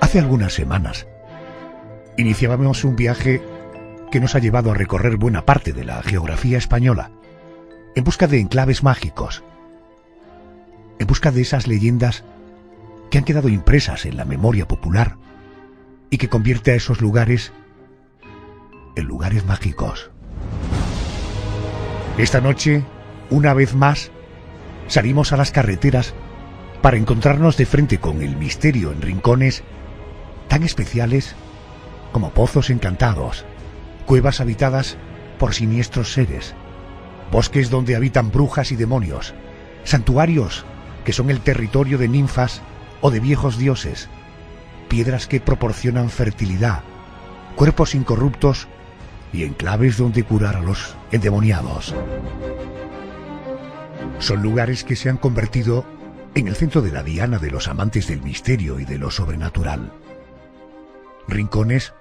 Hace algunas semanas iniciábamos un viaje que nos ha llevado a recorrer buena parte de la geografía española, en busca de enclaves mágicos, en busca de esas leyendas que han quedado impresas en la memoria popular y que convierte a esos lugares en lugares mágicos. Esta noche, una vez más, salimos a las carreteras para encontrarnos de frente con el misterio en rincones tan especiales como pozos encantados, cuevas habitadas por siniestros seres, bosques donde habitan brujas y demonios, santuarios que son el territorio de ninfas o de viejos dioses, piedras que proporcionan fertilidad, cuerpos incorruptos y enclaves donde curar a los endemoniados. Son lugares que se han convertido en el centro de la diana de los amantes del misterio y de lo sobrenatural. Rincones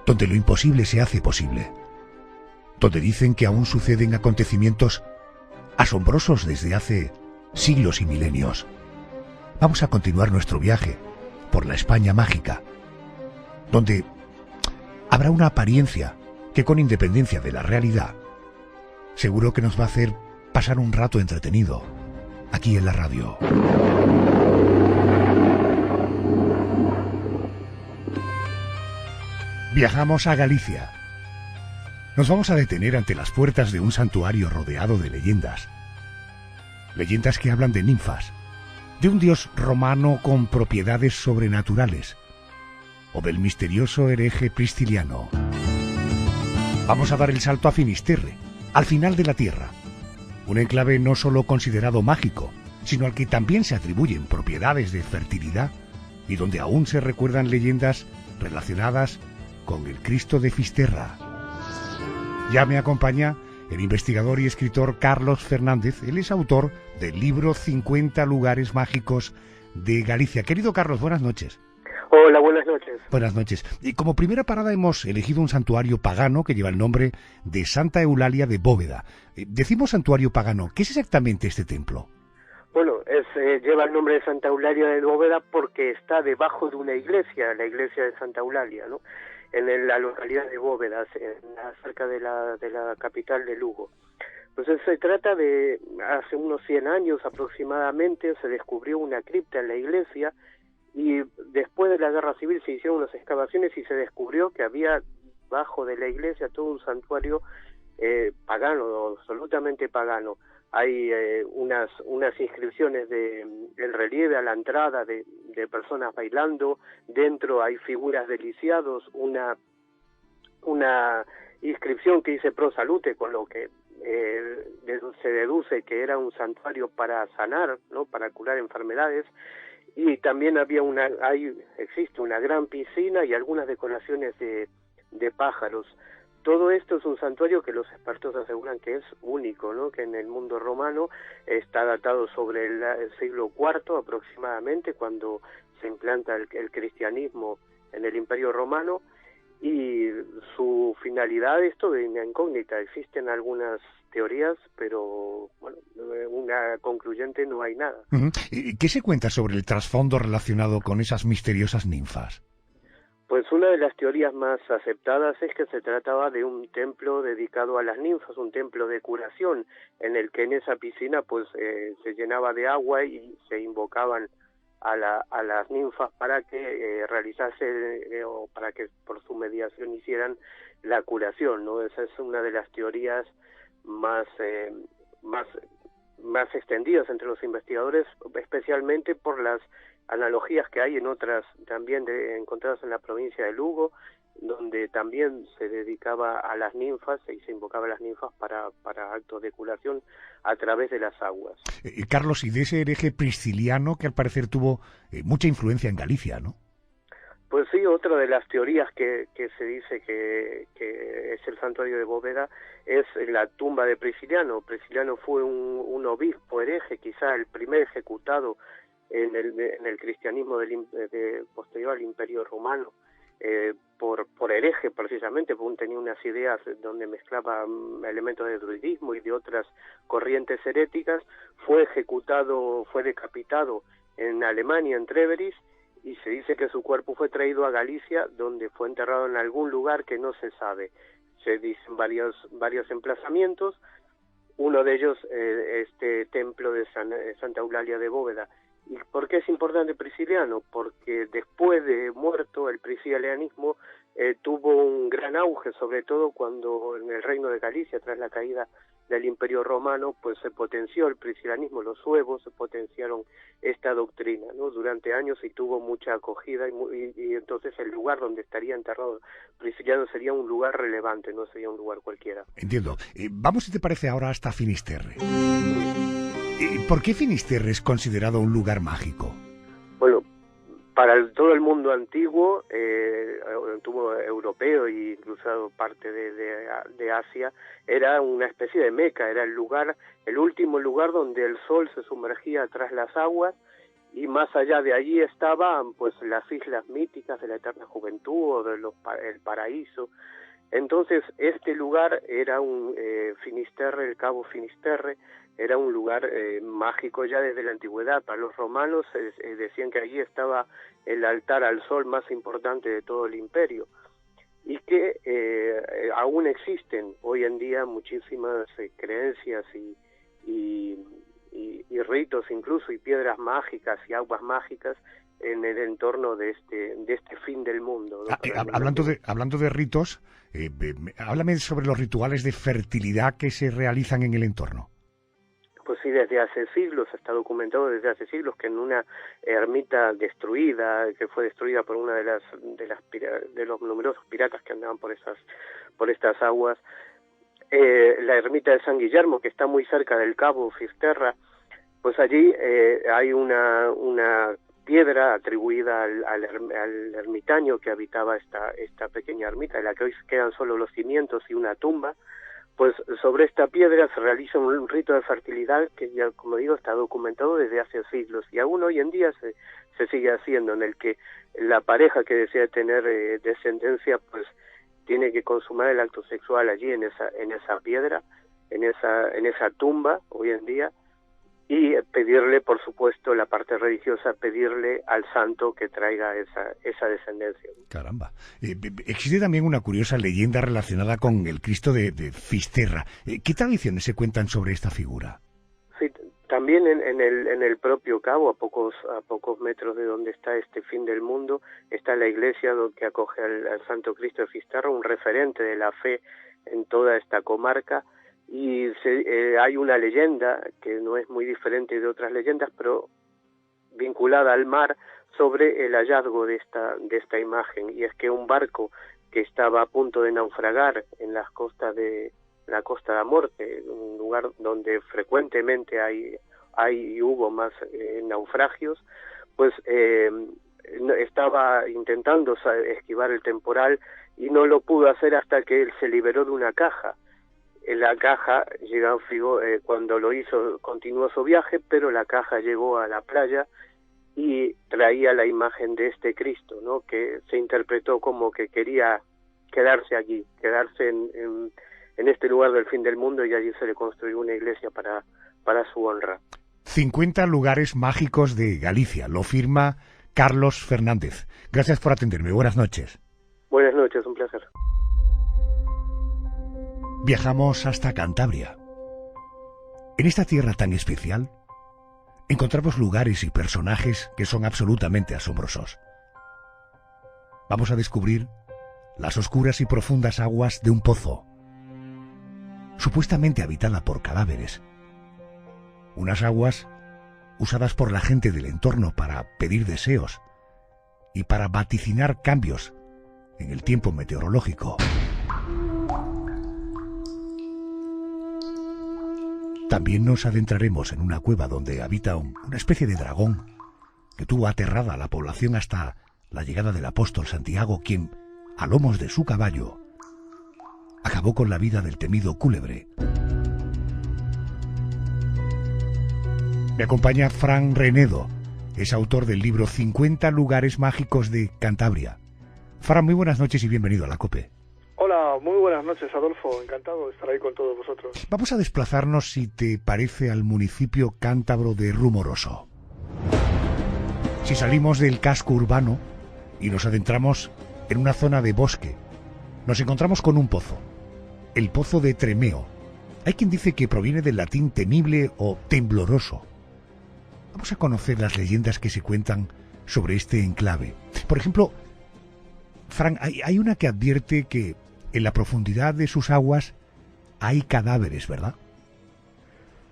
donde lo imposible se hace posible, donde dicen que aún suceden acontecimientos asombrosos desde hace siglos y milenios. Vamos a continuar nuestro viaje por la España mágica, donde habrá una apariencia que, con independencia de la realidad, seguro que nos va a hacer pasar un rato entretenido aquí en la radio. Viajamos a Galicia. Nos vamos a detener ante las puertas de un santuario rodeado de leyendas. Leyendas que hablan de ninfas, de un dios romano con propiedades sobrenaturales, o del misterioso hereje Prisciliano. Vamos a dar el salto a Finisterre, al final de la Tierra, un enclave no solo considerado mágico, sino al que también se atribuyen propiedades de fertilidad y donde aún se recuerdan leyendas relacionadas con el Cristo de Fisterra. Ya me acompaña el investigador y escritor Carlos Fernández. Él es autor del libro 50 lugares mágicos de Galicia. Querido Carlos, buenas noches. Hola, buenas noches. Buenas noches. Y como primera parada hemos elegido un santuario pagano que lleva el nombre de Santa Eulalia de Bóveda. Decimos santuario pagano, ¿qué es exactamente este templo? Bueno, lleva el nombre de Santa Eulalia de Bóveda porque está debajo de una iglesia, la iglesia de Santa Eulalia, ¿no? En la localidad de Bóveda, cerca de la capital de Lugo. Pues se trata de, hace unos 100 años aproximadamente, se descubrió una cripta en la iglesia y después de la guerra civil se hicieron unas excavaciones y se descubrió que había bajo de la iglesia todo un santuario pagano, absolutamente pagano. Hay unas inscripciones el relieve a la entrada de personas bailando, dentro hay figuras de lisiados, una inscripción que dice Pro Salute, con lo que se deduce que era un santuario para sanar, ¿no? Para curar enfermedades, y también existe una gran piscina y algunas decoraciones de pájaros. Todo esto es un santuario que los expertos aseguran que es único, ¿no? Que en el mundo romano está datado sobre el siglo IV aproximadamente, cuando se implanta el cristianismo en el Imperio Romano, y su finalidad es toda una incógnita. Existen algunas teorías, pero bueno, una concluyente no hay nada. ¿Qué se cuenta sobre el trasfondo relacionado con esas misteriosas ninfas? Pues una de las teorías más aceptadas es que se trataba de un templo dedicado a las ninfas, un templo de curación, en el que en esa piscina pues se llenaba de agua y se invocaban a las ninfas para que o para que por su mediación hicieran la curación, ¿no? Esa es una de las teorías más extendidas entre los investigadores, especialmente por las analogías que hay en otras también encontradas en la provincia de Lugo, donde también se dedicaba a las ninfas y se invocaba a las ninfas para actos de curación a través de las aguas. Carlos, y de ese hereje prisciliano que al parecer tuvo mucha influencia en Galicia, ¿no? Pues sí, otra de las teorías que se dice que es el santuario de Bóveda es la tumba de Prisciliano. Prisciliano fue un obispo hereje, quizá el primer ejecutado en el cristianismo posterior al Imperio Romano, por hereje precisamente, porque tenía unas ideas donde mezclaba elementos de druidismo y de otras corrientes heréticas. Fue decapitado en Alemania, en Treveris, y se dice que su cuerpo fue traído a Galicia, donde fue enterrado en algún lugar que no se sabe. Se dicen varios emplazamientos, uno de ellos este templo de Santa Eulalia de Bóveda. ¿Y por qué es importante Prisciliano? Porque después de muerto el priscilianismo tuvo un gran auge, sobre todo cuando en el reino de Galicia, tras la caída del Imperio Romano, pues se potenció el priscilianismo, los suevos se potenciaron esta doctrina, ¿no? Durante años y tuvo mucha acogida y entonces el lugar donde estaría enterrado Prisciliano sería un lugar relevante, no sería un lugar cualquiera. Entiendo. Vamos, si te parece, ahora hasta Finisterre. ¿Por qué Finisterre es considerado un lugar mágico? Bueno, para todo el mundo antiguo, europeo e incluso parte de Asia, era una especie de Meca, era el último lugar donde el sol se sumergía tras las aguas, y más allá de allí estaban pues las islas míticas de la eterna juventud o el paraíso. Entonces este lugar era Finisterre, el Cabo Finisterre, era un lugar mágico ya desde la antigüedad. Para los romanos decían que allí estaba el altar al sol más importante de todo el imperio, y que aún existen hoy en día muchísimas creencias y ritos incluso, y piedras mágicas y aguas mágicas en el entorno de este fin del mundo, ¿no? Hablando de ritos, háblame sobre los rituales de fertilidad que se realizan en el entorno. Pues sí, desde hace siglos, está documentado desde hace siglos que en una ermita destruida, que fue destruida por una de los numerosos piratas que andaban por estas aguas, la ermita de San Guillermo, que está muy cerca del Cabo Fisterra, pues allí hay una piedra atribuida al ermitaño que habitaba esta pequeña ermita, de la que hoy quedan solo los cimientos y una tumba. Pues sobre esta piedra se realiza un rito de fertilidad que ya, como digo, está documentado desde hace siglos, y aún hoy en día se sigue haciendo, en el que la pareja que desea tener descendencia pues tiene que consumar el acto sexual allí en esa piedra, en esa tumba hoy en día, y pedirle, por supuesto, la parte religiosa, pedirle al santo que traiga esa descendencia. Caramba. Existe también una curiosa leyenda relacionada con el Cristo de Fisterra. ¿Qué tradiciones se cuentan sobre esta figura? Sí, también en el propio cabo, a pocos metros de donde está este fin del mundo, está la iglesia que acoge al Santo Cristo de Fisterra, un referente de la fe en toda esta comarca. Y hay una leyenda que no es muy diferente de otras leyendas, pero vinculada al mar, sobre el hallazgo de esta imagen, y es que un barco que estaba a punto de naufragar en las costas de la Costa de la Muerte, un lugar donde frecuentemente hubo más naufragios, pues estaba intentando esquivar el temporal y no lo pudo hacer hasta que él se liberó de una caja. En la caja, cuando lo hizo, continuó su viaje, pero la caja llegó a la playa y traía la imagen de este Cristo, ¿no? Que se interpretó como que quería quedarse allí, quedarse en este lugar del fin del mundo, y allí se le construyó una iglesia para su honra. 50 lugares mágicos de Galicia, lo firma Carlos Fernández. Gracias por atenderme, buenas noches. Buenas noches, un placer. Viajamos hasta Cantabria. En esta tierra tan especial, encontramos lugares y personajes que son absolutamente asombrosos. Vamos a descubrir las oscuras y profundas aguas de un pozo, supuestamente habitada por cadáveres. Unas aguas usadas por la gente del entorno para pedir deseos y para vaticinar cambios en el tiempo meteorológico. También nos adentraremos en una cueva donde habita una especie de dragón que tuvo aterrada a la población hasta la llegada del apóstol Santiago, quien, a lomos de su caballo, acabó con la vida del temido cúlebre. Me acompaña Fran Renedo, es autor del libro 50 lugares mágicos de Cantabria. Fran, muy buenas noches y bienvenido a la COPE. Hola, muy buenas noches, Adolfo. Encantado de estar ahí con todos vosotros. Vamos a desplazarnos, si te parece, al municipio cántabro de Rumoroso. Si salimos del casco urbano y nos adentramos en una zona de bosque, nos encontramos con un pozo, el Pozo de Tremeo. Hay quien dice que proviene del latín temible o tembloroso. Vamos a conocer las leyendas que se cuentan sobre este enclave. Por ejemplo, Fran, hay una que advierte que en la profundidad de sus aguas hay cadáveres, ¿verdad?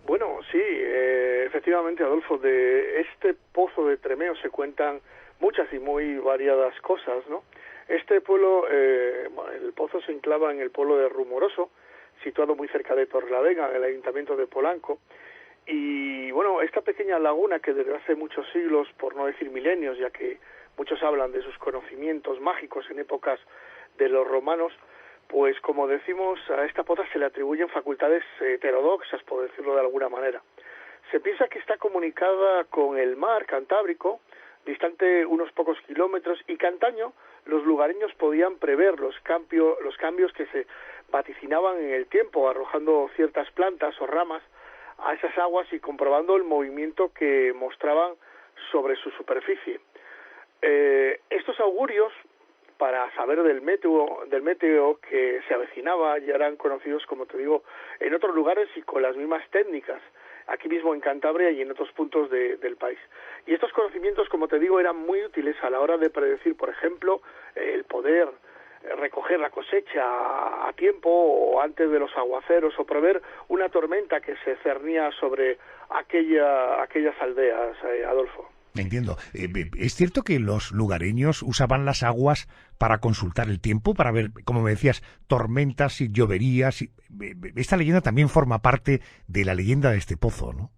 Bueno, sí, efectivamente, Adolfo, de este Pozo de Tremeo se cuentan muchas y muy variadas cosas, ¿no? Este pueblo, el pozo se enclava en el pueblo de Rumoroso, situado muy cerca de Torrelavega, en el ayuntamiento de Polanco. Y bueno, esta pequeña laguna que desde hace muchos siglos, por no decir milenios, ya que muchos hablan de sus conocimientos mágicos en épocas de los romanos, pues como decimos, a esta poza se le atribuyen facultades heterodoxas, por decirlo de alguna manera. Se piensa que está comunicada con el mar Cantábrico, distante unos pocos kilómetros, y que antaño los lugareños podían prever los cambios que se vaticinaban en el tiempo, arrojando ciertas plantas o ramas a esas aguas y comprobando el movimiento que mostraban sobre su superficie. Estos augurios, para saber del meteo que se avecinaba, ya eran conocidos, como te digo, en otros lugares y con las mismas técnicas, aquí mismo en Cantabria y en otros puntos del país. Y estos conocimientos, como te digo, eran muy útiles a la hora de predecir, por ejemplo, el poder recoger la cosecha a tiempo o antes de los aguaceros, o prever una tormenta que se cernía sobre aquellas aldeas, Adolfo. Entiendo. ¿Es cierto que los lugareños usaban las aguas para consultar el tiempo, para ver, como me decías, tormentas y lloverías? Esta leyenda también forma parte de la leyenda de este pozo, ¿no?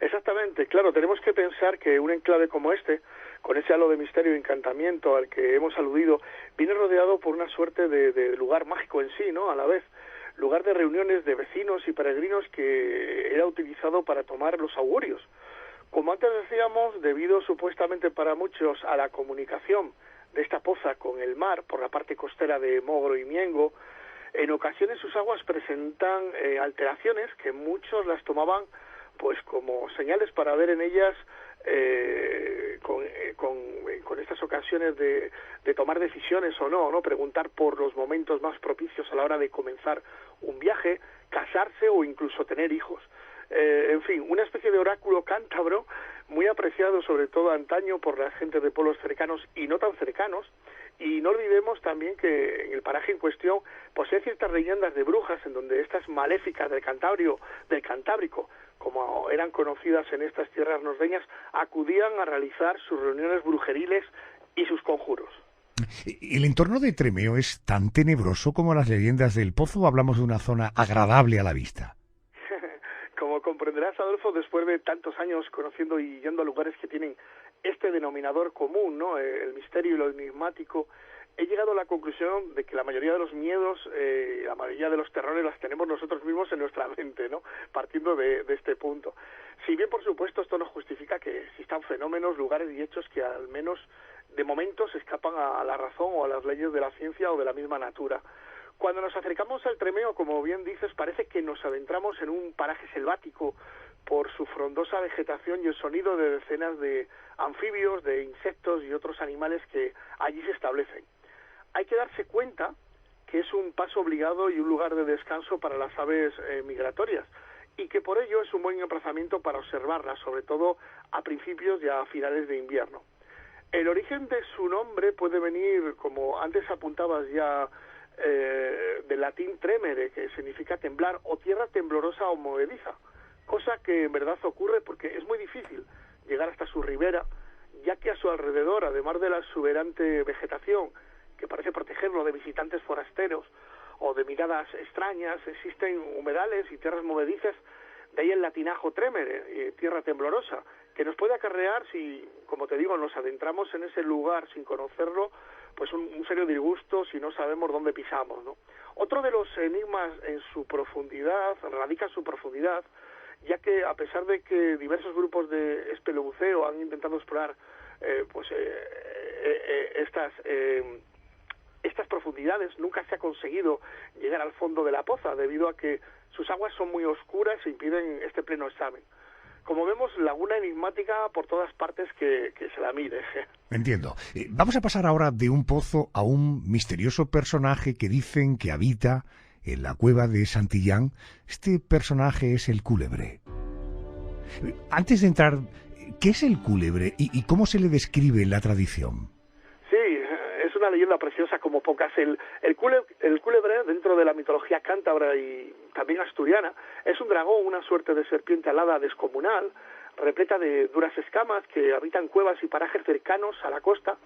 Exactamente, claro, tenemos que pensar que un enclave como este, con ese halo de misterio y encantamiento al que hemos aludido, viene rodeado por una suerte de lugar mágico en sí, ¿no? A la vez, lugar de reuniones de vecinos y peregrinos que era utilizado para tomar los augurios. Como antes decíamos, debido supuestamente para muchos a la comunicación de esta poza con el mar por la parte costera de Mogro y Miengo, en ocasiones sus aguas presentan alteraciones que muchos las tomaban pues como señales para ver en ellas con estas ocasiones de tomar decisiones o no, preguntar por los momentos más propicios a la hora de comenzar un viaje, casarse o incluso tener hijos. En fin, una especie de oráculo cántabro muy apreciado sobre todo antaño por la gente de pueblos cercanos y no tan cercanos. Y no olvidemos también que en el paraje en cuestión posee ciertas leyendas de brujas en donde estas maléficas del Cantábrico, como eran conocidas en estas tierras norteñas, acudían a realizar sus reuniones brujeriles y sus conjuros. ¿El entorno de Tremeo es tan tenebroso como las leyendas del pozo o hablamos de una zona agradable a la vista? Como comprenderás, Adolfo, después de tantos años conociendo y yendo a lugares que tienen este denominador común, ¿no? El misterio y lo enigmático, he llegado a la conclusión de que la mayoría de los miedos, la mayoría de los terrores las tenemos nosotros mismos en nuestra mente, ¿no? Partiendo de este punto. Si bien, por supuesto, esto no justifica que existan fenómenos, lugares y hechos que al menos de momento se escapan a la razón o a las leyes de la ciencia o de la misma natura. Cuando nos acercamos al Tremeo, como bien dices, parece que nos adentramos en un paraje selvático por su frondosa vegetación y el sonido de decenas de anfibios, de insectos y otros animales que allí se establecen. Hay que darse cuenta que es un paso obligado y un lugar de descanso para las aves migratorias, y que por ello es un buen emplazamiento para observarlas, sobre todo a principios y a finales de invierno. El origen de su nombre puede venir, como antes apuntabas ya, del latín tremere, que significa temblar, o tierra temblorosa o movediza, cosa que en verdad ocurre porque es muy difícil llegar hasta su ribera, ya que a su alrededor, además de la exuberante vegetación que parece protegerlo de visitantes forasteros o de miradas extrañas, existen humedales y tierras movedizas, de ahí el latinajo tremere, tierra temblorosa, que nos puede acarrear, si, como te digo, nos adentramos en ese lugar sin conocerlo, pues un serio disgusto si no sabemos dónde pisamos, ¿no? Otro de los enigmas en su profundidad, radica en su profundidad, ya que a pesar de que diversos grupos de espelebuceo han intentado explorar estas estas profundidades nunca se ha conseguido llegar al fondo de la poza, debido a que sus aguas son muy oscuras e impiden este pleno examen. Como vemos, laguna enigmática por todas partes que se la mire. Entiendo. Vamos a pasar ahora de un pozo a un misterioso personaje que dicen que habita en la cueva de Santillán. Este personaje es el Cúlebre. Antes de entrar, ¿qué es el Cúlebre y cómo se le describe en la tradición? Sí, es una leyenda preciosa como pocas. El Cúlebre, dentro de la mitología cántabra y también asturiana, es un dragón, una suerte de serpiente alada descomunal, repleta de duras escamas, que habitan cuevas y parajes cercanos a la costa.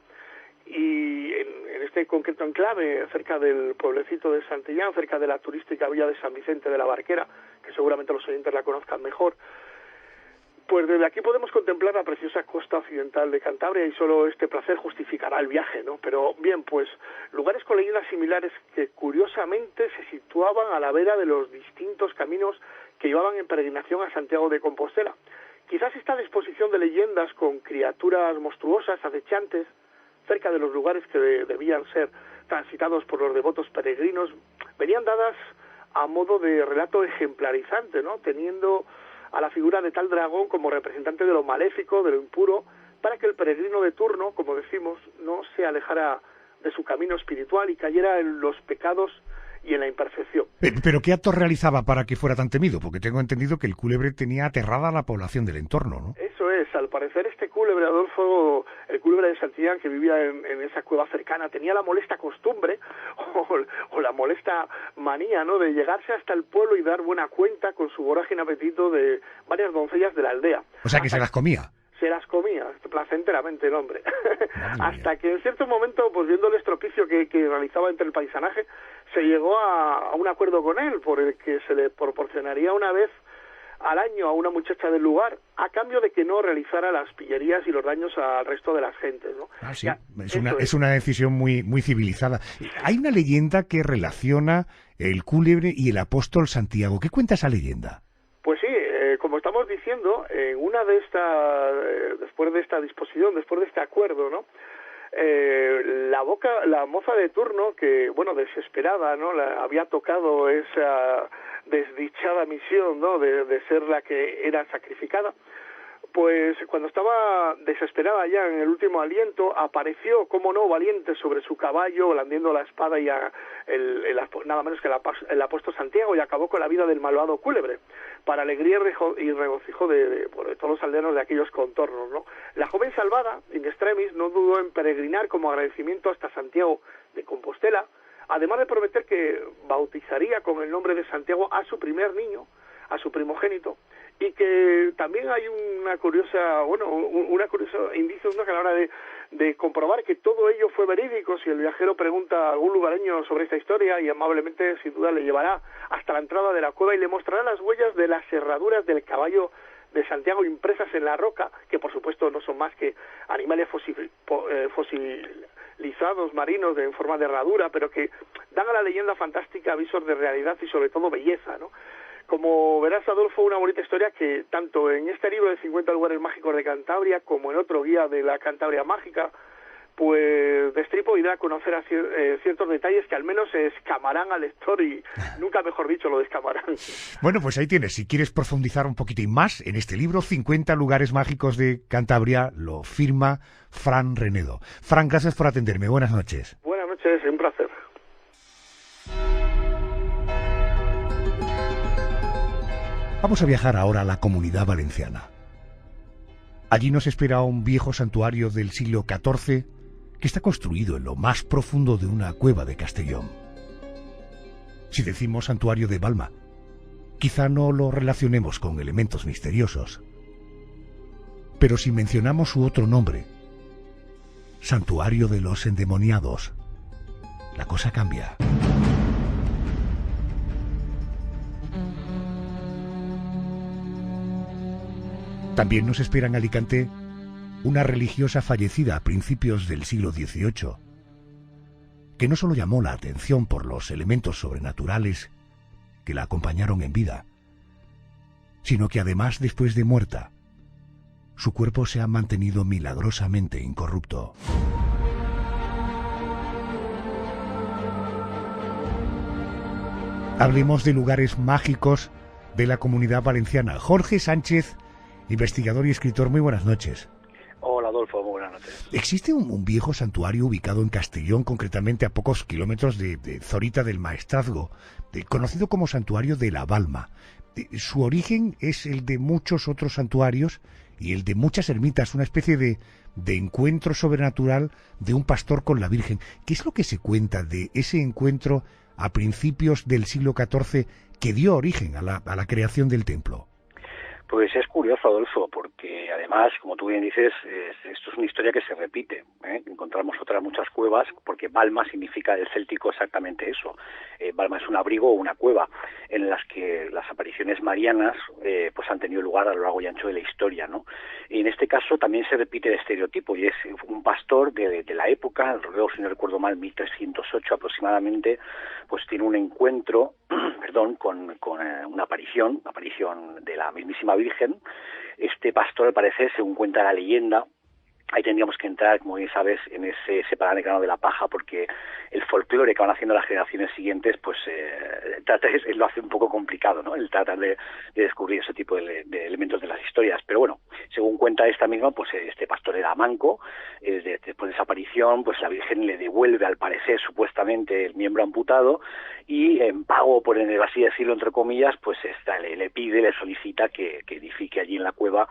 Y en este concreto enclave, cerca del pueblecito de Santillán, cerca de la turística villa de San Vicente de la Barquera, que seguramente los oyentes la conozcan mejor, pues desde aquí podemos contemplar la preciosa costa occidental de Cantabria, y solo este placer justificará el viaje, ¿no? Pero bien, pues lugares con leyendas similares que curiosamente se situaban a la vera de los distintos caminos que llevaban en peregrinación a Santiago de Compostela. Quizás esta disposición de leyendas con criaturas monstruosas, acechantes, cerca de los lugares que debían ser transitados por los devotos peregrinos, venían dadas a modo de relato ejemplarizante, ¿no? Teniendo a la figura de tal dragón como representante de lo maléfico, de lo impuro, para que el peregrino de turno, como decimos, no se alejara de su camino espiritual y cayera en los pecados y en la imperfección. ¿Pero qué actos realizaba para que fuera tan temido? Porque tengo entendido que el Cúlebre tenía aterrada a la población del entorno, ¿no? Eso es, al parecer este Cúlebre, Adolfo, el Cúlebre de Santillán, que vivía en esa cueva cercana, tenía la molesta costumbre o la molesta manía, ¿no?, de llegarse hasta el pueblo y dar buena cuenta con su vorágine apetito de varias doncellas de la aldea. O sea, que se las comía. Se las comía placenteramente el hombre. Hasta que en cierto momento, pues viendo el estropicio que realizaba entre el paisanaje, se llegó a un acuerdo con él por el que se le proporcionaría una vez al año a una muchacha del lugar, a cambio de que no realizara las pillerías y los daños al resto de las gentes, ¿no? Ah, sí. Es una decisión muy civilizada. Hay una leyenda que relaciona el Cúlebre y el apóstol Santiago. ¿Qué cuenta esa leyenda? Pues sí, como estamos diciendo, después de esta disposición, después de este acuerdo, ¿no?, la moza de turno, que, bueno, desesperada, ¿no?, había tocado esa desdichada misión, ¿no?, de ser la que era sacrificada, pues cuando estaba desesperada ya en el último aliento, apareció, como no, valiente sobre su caballo, blandiendo la espada, y nada menos que el apóstol Santiago, y acabó con la vida del malvado Cúlebre, para alegría y regocijo de todos los aldeanos de aquellos contornos, ¿no? La joven salvada, in extremis, no dudó en peregrinar como agradecimiento hasta Santiago de Compostela, además de prometer que bautizaría con el nombre de Santiago a su primer niño, a su primogénito, y que también hay una curiosa indicio, ¿no?, que a la hora de comprobar que todo ello fue verídico, si el viajero pregunta a algún lugareño sobre esta historia, y amablemente, sin duda, le llevará hasta la entrada de la cueva y le mostrará las huellas de las herraduras del caballo de Santiago impresas en la roca, que por supuesto no son más que animales fosilizados marinos en forma de herradura, pero que dan a la leyenda fantástica avisos de realidad y sobre todo belleza, ¿no? Como verás, Adolfo, una bonita historia que tanto en este libro de 50 lugares mágicos de Cantabria como en otro guía de la Cantabria Mágica, pues destripo y da a conocer ciertos detalles que al menos escamarán al lector, y nunca mejor dicho lo descamarán. Bueno, pues ahí tienes, si quieres profundizar un poquitín más en este libro, 50 lugares mágicos de Cantabria, lo firma Fran Renedo. Fran, gracias por atenderme, buenas noches. Buenas noches, un placer. Vamos a viajar ahora a la Comunidad Valenciana. Allí nos espera un viejo santuario del siglo XIV que está construido en lo más profundo de una cueva de Castellón. Si decimos santuario de Balma, quizá no lo relacionemos con elementos misteriosos. Pero si mencionamos su otro nombre, Santuario de los Endemoniados, la cosa cambia. También nos espera en Alicante una religiosa fallecida a principios del siglo XVIII, que no solo llamó la atención por los elementos sobrenaturales que la acompañaron en vida, sino que además, después de muerta, su cuerpo se ha mantenido milagrosamente incorrupto. Hablemos de lugares mágicos de la Comunidad Valenciana. Jorge Sánchez, investigador y escritor, muy buenas noches. Hola Adolfo, muy buenas noches. Existe un viejo santuario ubicado en Castellón, concretamente a pocos kilómetros de Zorita del Maestrazgo, conocido como Santuario de la Balma. Su origen es el de muchos otros santuarios y el de muchas ermitas, una especie de encuentro sobrenatural de un pastor con la Virgen. ¿Qué es lo que se cuenta de ese encuentro a principios del siglo XIV que dio origen a la creación del templo? Pues es curioso, Adolfo, porque además, como tú bien dices, esto es una historia que se repite. Encontramos otras muchas cuevas, porque Balma significa del céltico exactamente eso. Balma es un abrigo o una cueva en las que las apariciones marianas pues han tenido lugar a lo largo y ancho de la historia, ¿no? Y en este caso también se repite el estereotipo, y es un pastor de la época, alrededor, si no recuerdo mal, 1308 aproximadamente, pues tiene un encuentro con una aparición de la mismísima Virgen. Este pastor, al parecer, según cuenta la leyenda, ahí tendríamos que entrar, como bien sabes, en ese separar el grano de la paja, porque el folclore que van haciendo las generaciones siguientes, pues lo hace un poco complicado, ¿no? El tratar de descubrir ese tipo de elementos de las historias. Pero bueno, según cuenta esta misma, pues este pastor era manco. Después de esa aparición, pues la Virgen le devuelve, al parecer, supuestamente, el miembro amputado, y en pago, por así decirlo, entre comillas, pues le pide, le solicita que edifique allí en la cueva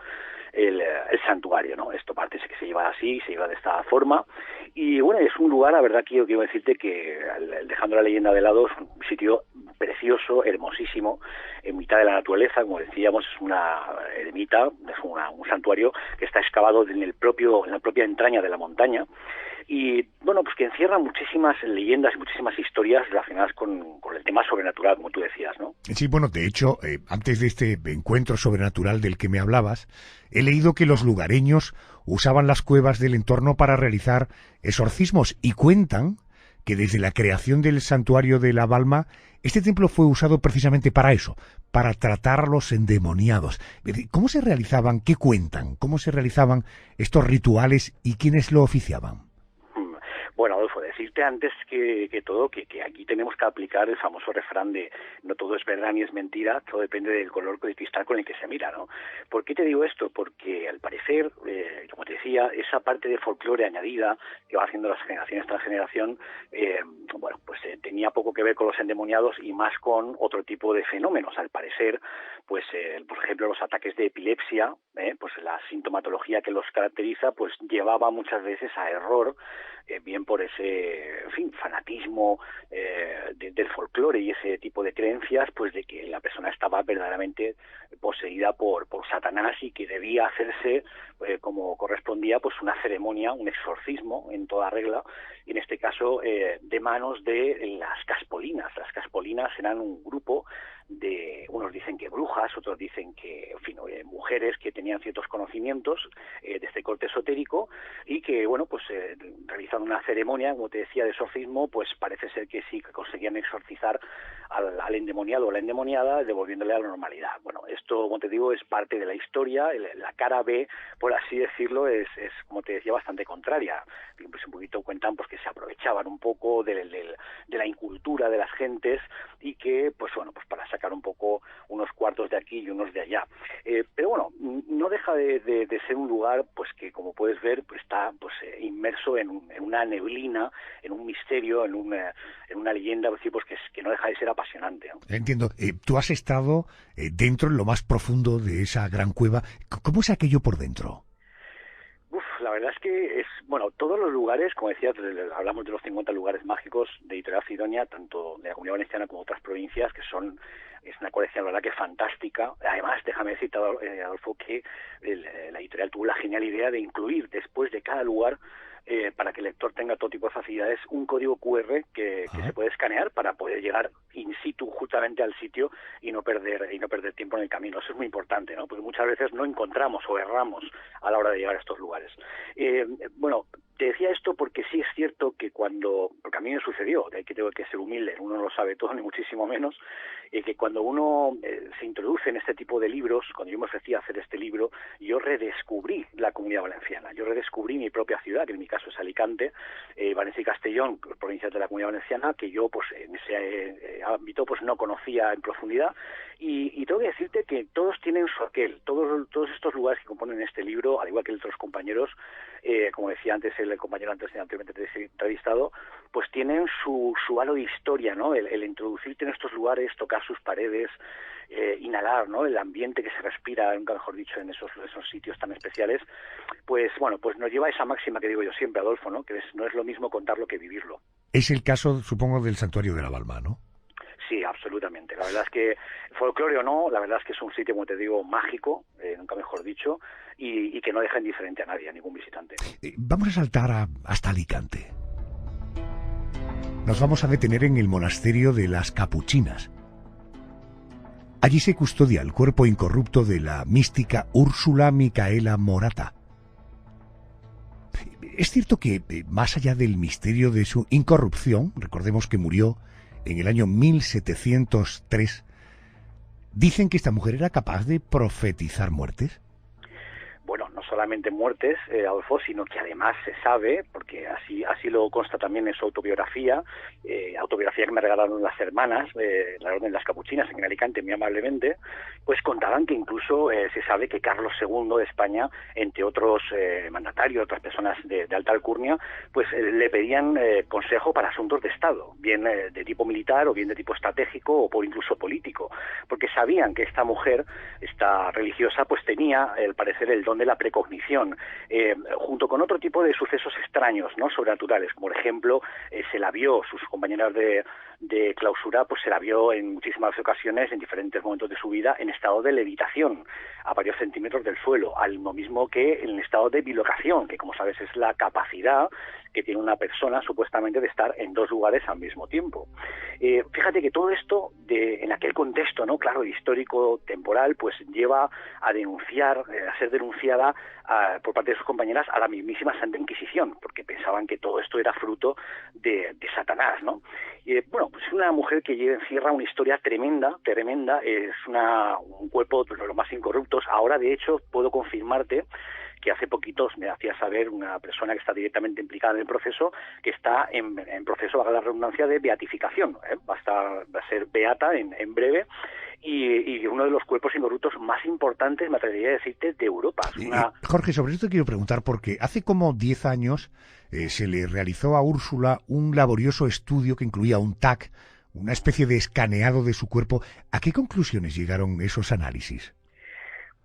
el santuario, ¿no? Esto parece que se lleva así, se lleva de esta forma, y bueno, es un lugar, la verdad que yo quiero decirte que, dejando la leyenda de lado, es un sitio precioso, hermosísimo, en mitad de la naturaleza, como decíamos, es una ermita, es un santuario que está excavado en la propia entraña de la montaña, y bueno, pues que encierra muchísimas leyendas y muchísimas historias relacionadas con el tema sobrenatural, como tú decías, ¿no? Sí, bueno, de hecho, antes de este encuentro sobrenatural del que me hablabas, he leído que los lugareños usaban las cuevas del entorno para realizar exorcismos, y cuentan que desde la creación del santuario de la Balma, este templo fue usado precisamente para eso, para tratar a los endemoniados. ¿Cómo se realizaban? ¿Qué cuentan? ¿Cómo se realizaban estos rituales y quiénes lo oficiaban? Bueno, Adolfo, decirte antes que todo que aquí tenemos que aplicar el famoso refrán de no todo es verdad ni es mentira, todo depende del color de cristal con el que se mira, ¿no? ¿Por qué te digo esto? Porque al parecer, como te decía, esa parte de folclore añadida que va haciendo las generaciones tras generación, tenía poco que ver con los endemoniados y más con otro tipo de fenómenos. Al parecer, pues por ejemplo, los ataques de epilepsia, pues la sintomatología que los caracteriza, pues llevaba muchas veces a error, bien por ese, fanatismo del folclore y ese tipo de creencias, pues de que la persona estaba verdaderamente poseída por Satanás y que debía hacerse, como correspondía, pues una ceremonia, un exorcismo en toda regla, y en este caso de manos de las caspolinas. Las caspolinas eran un grupo de, unos dicen que brujas, otros dicen que, mujeres que tenían ciertos conocimientos de este corte esotérico, y que, realizando una ceremonia, como te decía, de exorcismo, pues parece ser que sí que conseguían exorcizar al endemoniado o la endemoniada, devolviéndole a la normalidad. Bueno, esto, como te digo, es parte de la historia. La cara B, por así decirlo, es como te decía, bastante contraria. Pues un poquito cuentan pues que se aprovechaban un poco de la incultura de las gentes, y que, pues para sacar un poco unos cuartos de aquí y unos de allá. Pero bueno, no deja de ser un lugar, pues que, como puedes ver, pues está inmerso en una neblina, en un misterio, en una leyenda, pues que no deja de ser apasionante, ¿no? Entiendo. Tú has estado dentro, en lo más profundo de esa gran cueva. ¿Cómo es aquello por dentro? La verdad es que todos los lugares, como decía, hablamos de los 50 lugares mágicos de Editorial Sidonia, tanto de la Comunidad Valenciana como otras provincias, es una colección, la verdad, que fantástica. Además, déjame decirte, Adolfo, que la editorial tuvo la genial idea de incluir después de cada lugar, para que el lector tenga todo tipo de facilidades, un código QR que se puede escanear para poder llegar in situ justamente al sitio y no perder tiempo en el camino. Eso es muy importante, ¿no? Porque muchas veces no encontramos o erramos a la hora de llegar a estos lugares. te decía esto porque sí es cierto que porque a mí me sucedió, de ahí que tengo que ser humilde, uno no lo sabe todo, ni muchísimo menos, que cuando uno se introduce en este tipo de libros, cuando yo me ofrecí a hacer este libro, yo redescubrí la Comunidad Valenciana, yo redescubrí mi propia ciudad, que en mi caso es Alicante, Valencia y Castellón, provincias de la Comunidad Valenciana, que yo pues en ese ámbito pues no conocía en profundidad, y tengo que decirte que todos tienen su aquel, todos estos lugares que componen este libro, al igual que otros compañeros, como decía antes el compañero anteriormente entrevistado, pues tienen su halo de historia, ¿no? El introducirte en estos lugares, tocar sus paredes, inhalar, ¿no? El ambiente que se respira, nunca mejor dicho, en esos sitios tan especiales, pues bueno, pues nos lleva a esa máxima que digo yo siempre, Adolfo, ¿no? Que no es lo mismo contarlo que vivirlo. Es el caso, supongo, del Santuario de la Balma, ¿no? Sí, absolutamente. La verdad es que, folclore o no, la verdad es que es un sitio, como te digo, mágico, nunca mejor dicho, y que no deja indiferente a nadie, a ningún visitante. Vamos a saltar hasta Alicante. Nos vamos a detener en el monasterio de las Capuchinas. Allí se custodia el cuerpo incorrupto de la mística Úrsula Micaela Morata. Es cierto que, más allá del misterio de su incorrupción, recordemos que murió en el año 1703, dicen que esta mujer era capaz de profetizar muertes. Bueno, no solamente muertes, Adolfo, sino que además se sabe, porque así lo consta también en su autobiografía que me regalaron las hermanas, la Orden de las Capuchinas en Alicante, muy amablemente, pues contaban que incluso se sabe que Carlos II de España, entre otros mandatarios, otras personas de alta alcurnia, pues le pedían consejo para asuntos de Estado, bien de tipo militar o bien de tipo estratégico o incluso político, porque sabían que esta mujer, esta religiosa, pues tenía, al parecer, el don de la precognición, junto con otro tipo de sucesos extraños, ¿no? Sobrenaturales. Como por ejemplo, se la vio, sus compañeras de clausura, pues se la vio en muchísimas ocasiones, en diferentes momentos de su vida, en estado de levitación, a varios centímetros del suelo, al mismo que en estado de bilocación, que como sabes es la capacidad que tiene una persona supuestamente de estar en dos lugares al mismo tiempo. Fíjate que todo esto, en aquel contexto, ¿no? Claro, histórico, temporal, pues lleva a denunciar, a ser denunciada por parte de sus compañeras a la mismísima Santa Inquisición, porque pensaban que todo esto era fruto de Satanás, ¿no? Bueno, pues es una mujer que encierra una historia tremenda, es un cuerpo de los más incorruptos. Ahora, de hecho, puedo confirmarte que hace poquitos me hacía saber una persona que está directamente implicada en el proceso, que está en proceso, valga la redundancia, de beatificación. Va a ser beata en breve, y uno de los cuerpos incorruptos más importantes, me atrevería a decirte, de Europa. Jorge, sobre esto quiero preguntar, porque hace como 10 años se le realizó a Úrsula un laborioso estudio que incluía un TAC, una especie de escaneado de su cuerpo. ¿A qué conclusiones llegaron esos análisis?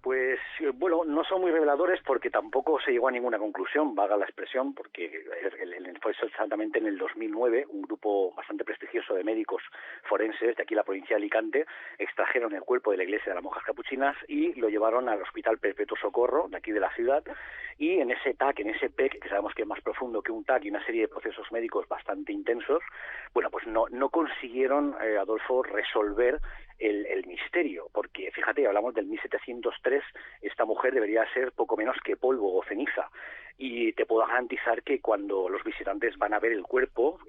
Pues bueno, no son muy reveladores porque tampoco se llegó a ninguna conclusión, valga la expresión, porque fue exactamente en el 2009 un grupo bastante prestigioso de médicos forenses de aquí la provincia de Alicante extrajeron el cuerpo de la iglesia de las monjas capuchinas y lo llevaron al Hospital Perpetuo Socorro de aquí de la ciudad, y en ese TAC, en ese PEC, que sabemos que es más profundo que un TAC y una serie de procesos médicos bastante intensos, bueno, pues no consiguieron, Adolfo, resolver el misterio, porque fíjate, hablamos del 1703, esta mujer debería ser poco menos que polvo o ceniza, y te puedo garantizar que cuando los visitantes van a ver el cuerpo,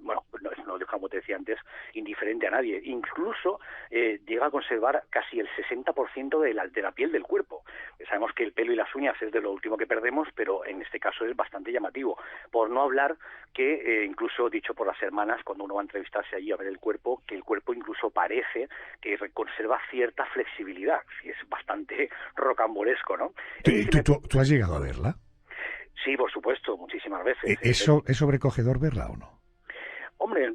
bueno, no deja, como te decía antes, indiferente a nadie, incluso llega a conservar casi el 60% de la piel del cuerpo. Sabemos que el pelo y las uñas es de lo último que perdemos, pero en este caso es bastante llamativo, por no hablar que incluso dicho por las hermanas, cuando uno va a entrevistarse allí a ver el cuerpo, que el cuerpo incluso parece que conserva cierta flexibilidad, y es bastante rocambolesco, ¿no? ¿Tú has llegado a verla? Sí, por supuesto, muchísimas veces. ¿Es sobrecogedor verla o no? Hombre,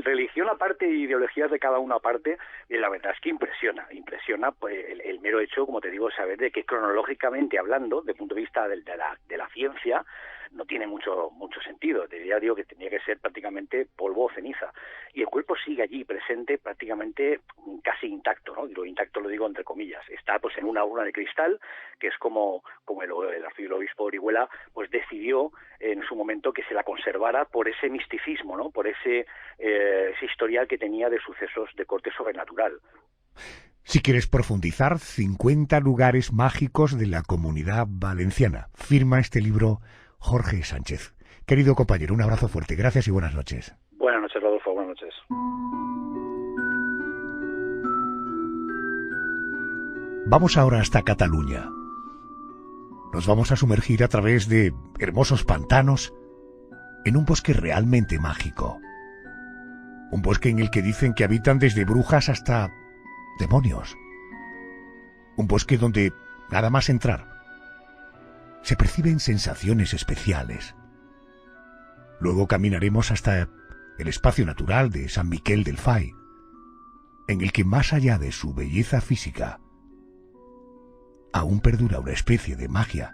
religión aparte y ideologías de cada una aparte, la verdad es que impresiona pues, el mero hecho, como te digo, saber de que cronológicamente hablando, desde el punto de vista de la ciencia, no tiene mucho sentido. Ya digo que tendría que ser prácticamente polvo o ceniza. Y el cuerpo sigue allí presente prácticamente casi intacto, ¿no? Lo intacto lo digo entre comillas. Está pues en una urna de cristal, que es como el arzobispo de Orihuela pues decidió en su momento que se la conservara por ese misticismo, ¿no? Por ese historial que tenía de sucesos de corte sobrenatural. Si quieres profundizar, 50 lugares mágicos de la Comunidad Valenciana. Firma este libro Jorge Sánchez. Querido compañero, un abrazo fuerte, gracias y buenas noches. Buenas noches, Rodolfo, buenas noches. Vamos ahora hasta Cataluña. Nos vamos a sumergir a través de hermosos pantanos en un bosque realmente mágico. Un bosque en el que dicen que habitan desde brujas hasta demonios. Un bosque donde, nada más entrar, se perciben sensaciones especiales. Luego caminaremos hasta el espacio natural de San Miquel del Fai, en el que más allá de su belleza física, aún perdura una especie de magia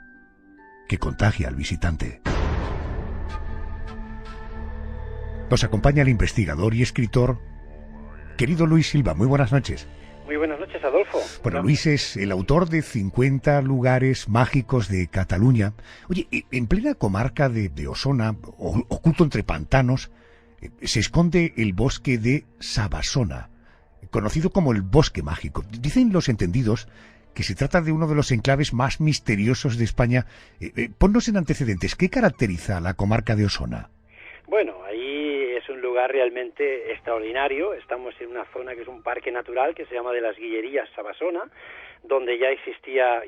que contagia al visitante. Nos acompaña el investigador y escritor, querido Luis Silva. Muy buenas noches. Muy buenas noches, Adolfo. Bueno, Luis es el autor de 50 lugares mágicos de Cataluña. Oye, en plena comarca de Osona, oculto entre pantanos, se esconde el bosque de Sabasona, conocido como el Bosque Mágico. Dicen los entendidos que se trata de uno de los enclaves más misteriosos de España. Ponnos en antecedentes, ¿qué caracteriza a la comarca de Osona? Bueno, ahí es un lugar realmente extraordinario. Estamos en una zona que es un parque natural que se llama de las Guillerías Sabasona, donde ya existía,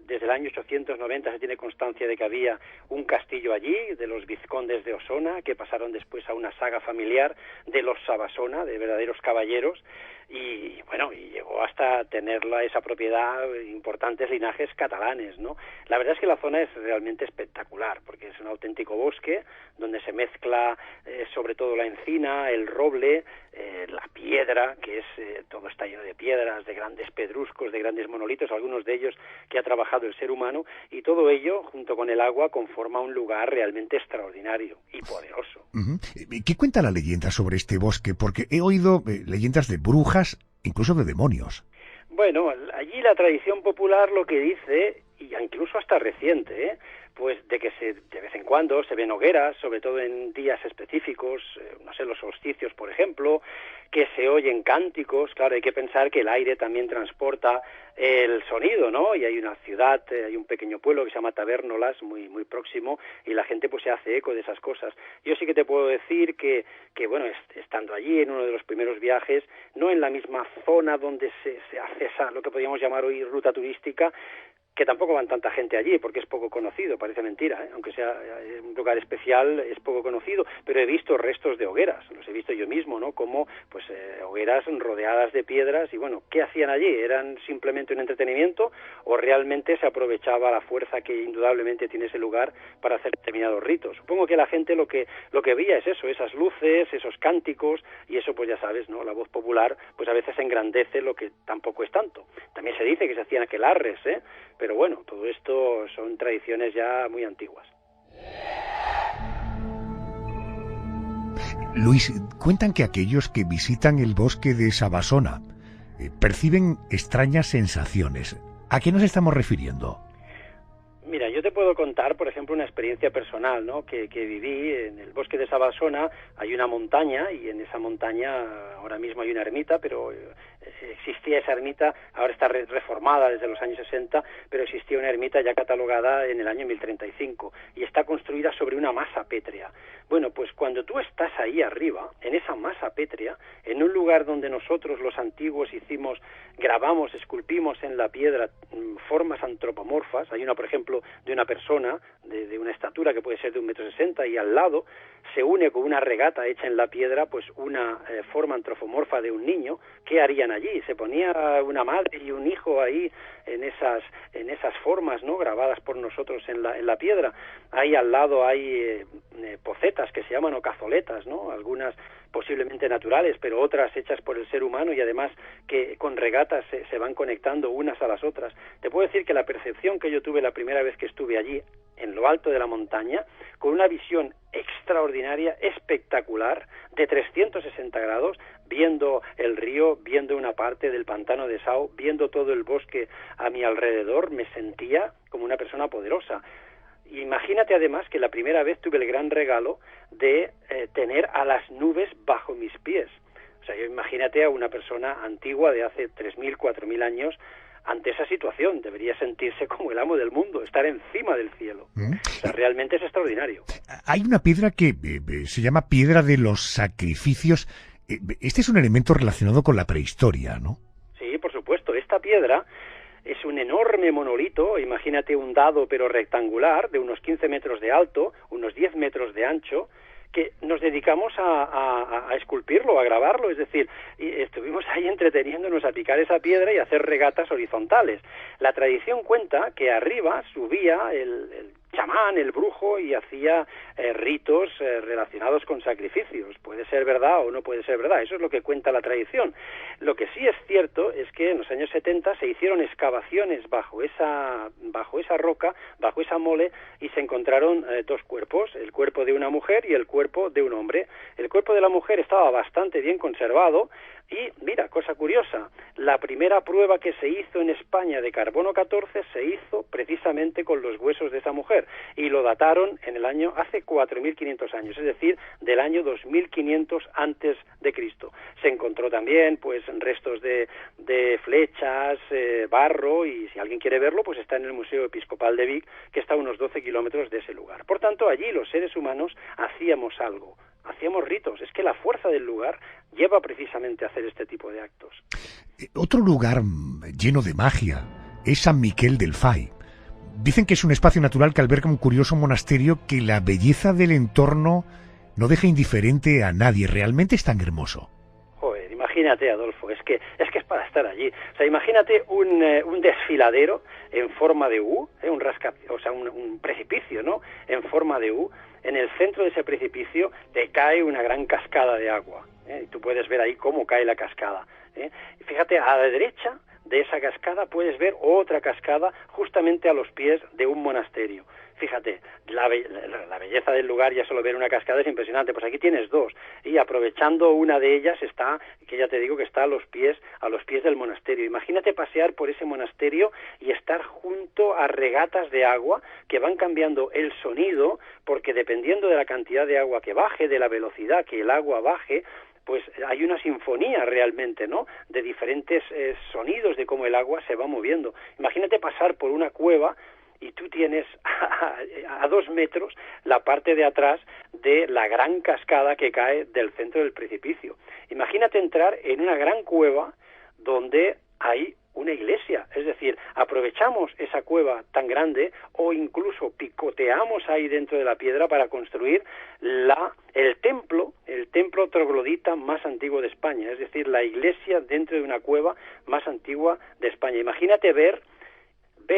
desde el año 890 se tiene constancia de que había un castillo allí, de los vizcondes de Osona, que pasaron después a una saga familiar de los Sabasona, de verdaderos caballeros, y bueno, y llegó hasta tener esa propiedad importantes linajes catalanes, ¿no? La verdad es que la zona es realmente espectacular, porque es un auténtico bosque donde se mezcla sobre todo la encina, el roble, la piedra, que es todo está lleno de piedras, de grandes pedruscos, de grandes monolitos, algunos de ellos que ha trabajado el ser humano, y todo ello, junto con el agua, conforma un lugar realmente extraordinario y poderoso. ¿Qué cuenta la leyenda sobre este bosque? Porque he oído leyendas de brujas, incluso de demonios. Bueno, allí la tradición popular lo que dice, y incluso hasta reciente, pues de que de vez en cuando se ven hogueras, sobre todo en días específicos, no sé, los solsticios, por ejemplo, que se oyen cánticos. Claro, hay que pensar que el aire también transporta el sonido, ¿no? Y hay una ciudad, hay un pequeño pueblo que se llama Tabernolas, muy próximo, y la gente pues se hace eco de esas cosas. Yo sí que te puedo decir que bueno, estando allí en uno de los primeros viajes, no en la misma zona donde se hace lo que podríamos llamar hoy ruta turística, que tampoco van tanta gente allí porque es poco conocido, parece mentira, aunque sea un lugar especial, es poco conocido, pero he visto restos de hogueras, los he visto yo mismo, ¿no? Como pues hogueras rodeadas de piedras, y bueno, ¿qué hacían allí? ¿Eran simplemente un entretenimiento o realmente se aprovechaba la fuerza que indudablemente tiene ese lugar para hacer determinados ritos? Supongo que la gente lo que veía es eso, esas luces, esos cánticos, y eso pues ya sabes, ¿no? La voz popular pues a veces engrandece lo que tampoco es tanto. También se dice que se hacían aquelarres, pero bueno, todo esto son tradiciones ya muy antiguas. Luis, cuentan que aquellos que visitan el bosque de Sabasona perciben extrañas sensaciones. ¿A qué nos estamos refiriendo? Mira, yo te puedo contar, por ejemplo, una experiencia personal, ¿no? que viví en el bosque de Sabasona. Hay una montaña, y en esa montaña ahora mismo hay una ermita, pero existía esa ermita, ahora está reformada desde los años 60, pero existía una ermita ya catalogada en el año 1035, y está construida sobre una masa pétrea. Bueno, pues cuando tú estás ahí arriba, en esa masa pétrea, en un lugar donde nosotros los antiguos grabamos, esculpimos en la piedra formas antropomorfas, hay una, por ejemplo, de una persona de una estatura que puede ser de 1,60 m, y al lado se une con una regata hecha en la piedra pues una forma antropomorfa de un niño. ¿Qué harían allí? Se ponía una madre y un hijo ahí en esas formas, ¿no? Grabadas por nosotros en la piedra. Ahí al lado hay pocetas que se llaman, o cazoletas, ¿no? Algunas posiblemente naturales, pero otras hechas por el ser humano, y además que con regatas se van conectando unas a las otras. Te puedo decir que la percepción que yo tuve la primera vez que estuve allí, en lo alto de la montaña, con una visión extraordinaria, espectacular, de 360 grados, viendo el río, viendo una parte del pantano de Sau, viendo todo el bosque a mi alrededor, me sentía como una persona poderosa. Imagínate además que la primera vez tuve el gran regalo de tener a las nubes bajo mis pies. O sea, imagínate a una persona antigua de hace 3.000, 4.000 años ante esa situación. Debería sentirse como el amo del mundo, estar encima del cielo. O sea, realmente es extraordinario. Hay una piedra que se llama piedra de los sacrificios. Este es un elemento relacionado con la prehistoria, ¿no? Sí, por supuesto. Esta piedra es un enorme monolito, imagínate un dado pero rectangular, de unos 15 metros de alto, unos 10 metros de ancho, que nos dedicamos a esculpirlo, a grabarlo, es decir, estuvimos ahí entreteniéndonos a picar esa piedra y a hacer regatas horizontales. La tradición cuenta que arriba subía el chamán, el brujo, y hacía ritos relacionados con sacrificios. Puede ser verdad o no puede ser verdad, eso es lo que cuenta la tradición. Lo que sí es cierto es que en los años 70 se hicieron excavaciones bajo esa roca, bajo esa mole, y se encontraron dos cuerpos, el cuerpo de una mujer y el cuerpo de un hombre. El cuerpo de la mujer estaba bastante bien conservado, y mira, cosa curiosa, la primera prueba que se hizo en España de carbono 14 se hizo precisamente con los huesos de esa mujer, y lo dataron en el año hace 4.500 años, es decir, del año 2500 antes de Cristo. Se encontró también pues restos de flechas, barro, y si alguien quiere verlo, pues está en el Museo Episcopal de Vic, que está a unos 12 kilómetros de ese lugar. Por tanto, allí los seres humanos hacíamos algo, hacíamos ritos. Es que la fuerza del lugar lleva precisamente a hacer este tipo de actos. Otro lugar lleno de magia es San Miquel del Fai. Dicen que es un espacio natural que alberga un curioso monasterio que la belleza del entorno no deja indiferente a nadie. Realmente es tan hermoso. Joder, imagínate, Adolfo, es que es para estar allí. O sea, imagínate un desfiladero en forma de U, un precipicio, ¿no? En forma de U. En el centro de ese precipicio te cae una gran cascada de agua. Y tú puedes ver ahí cómo cae la cascada. Y fíjate, a la derecha de esa cascada puedes ver otra cascada justamente a los pies de un monasterio. Fíjate, la belleza del lugar, ya solo ver una cascada es impresionante. Pues aquí tienes dos, y aprovechando una de ellas está, que ya te digo que está a los pies del monasterio. Imagínate pasear por ese monasterio y estar junto a regatas de agua que van cambiando el sonido, porque dependiendo de la cantidad de agua que baje, de la velocidad que el agua baje, pues hay una sinfonía realmente, ¿no?, de diferentes sonidos de cómo el agua se va moviendo. Imagínate pasar por una cueva y tú tienes a 2 metros la parte de atrás de la gran cascada que cae del centro del precipicio. Imagínate entrar en una gran cueva donde hay una iglesia, es decir, aprovechamos esa cueva tan grande o incluso picoteamos ahí dentro de la piedra para construir el templo troglodita más antiguo de España, es decir, la iglesia dentro de una cueva más antigua de España. Imagínate ver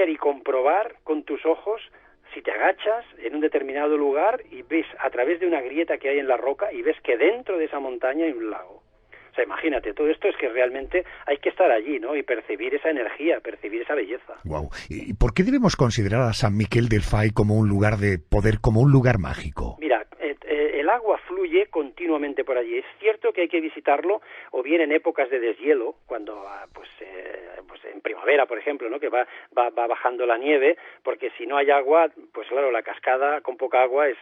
y comprobar con tus ojos, si te agachas en un determinado lugar y ves a través de una grieta que hay en la roca y ves que dentro de esa montaña hay un lago. O sea, imagínate, todo esto es que realmente hay que estar allí, ¿no?, y percibir esa energía, percibir esa belleza. Wow. ¿Y por qué debemos considerar a San Miquel del Fai como un lugar de poder, como un lugar mágico? Mira, el agua fluye continuamente por allí. Es cierto que hay que visitarlo o bien en épocas de deshielo, cuando pues en primavera, por ejemplo, ¿no?, que va bajando la nieve, porque si no hay agua, pues claro, la cascada con poca agua es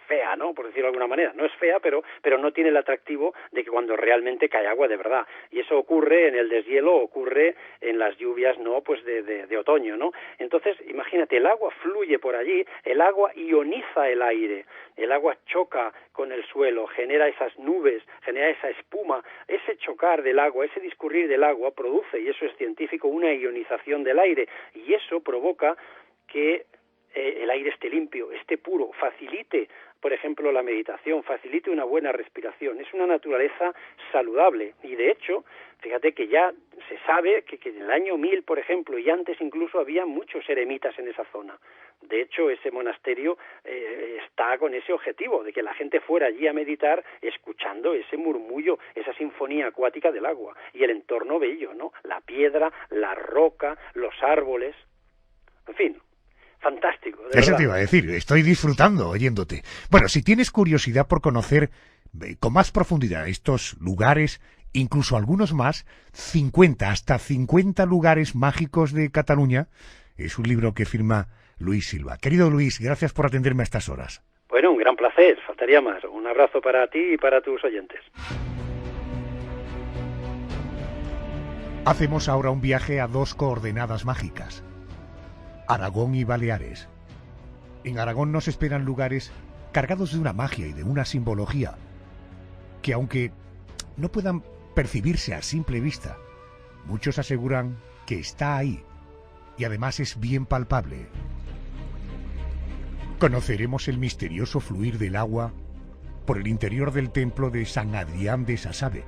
fea, ¿no?, por decirlo de alguna manera. No es fea, pero no tiene el atractivo de que cuando realmente cae agua de verdad. Y eso ocurre en el deshielo, ocurre en las lluvias, ¿no?, pues de otoño, ¿no? Entonces, imagínate, el agua fluye por allí, el agua ioniza el aire, el agua choca con el suelo, genera esas nubes, genera esa espuma. Ese chocar del agua, ese discurrir del agua produce, y eso es científico, una ionización del aire, y eso provoca que el aire esté limpio, esté puro, facilite, por ejemplo, la meditación, facilite una buena respiración. Es una naturaleza saludable, y de hecho, fíjate que ya se sabe que en el año 1000, por ejemplo, y antes incluso, había muchos eremitas en esa zona. De hecho, ese monasterio está con ese objetivo, de que la gente fuera allí a meditar escuchando ese murmullo, esa sinfonía acuática del agua, y el entorno bello, ¿no?, la piedra, la roca, los árboles, en fin. Fantástico, de verdad. Eso te iba a decir, estoy disfrutando oyéndote. Bueno, si tienes curiosidad por conocer con más profundidad estos lugares, incluso algunos más, hasta 50 lugares mágicos de Cataluña, es un libro que firma Luis Silva. Querido Luis, gracias por atenderme a estas horas. Bueno, un gran placer, faltaría más. Un abrazo para ti y para tus oyentes. Hacemos ahora un viaje a dos coordenadas mágicas, Aragón y Baleares. En Aragón nos esperan lugares cargados de una magia y de una simbología que, aunque no puedan percibirse a simple vista, muchos aseguran que está ahí y además es bien palpable. Conoceremos el misterioso fluir del agua por el interior del templo de San Adrián de Sasabe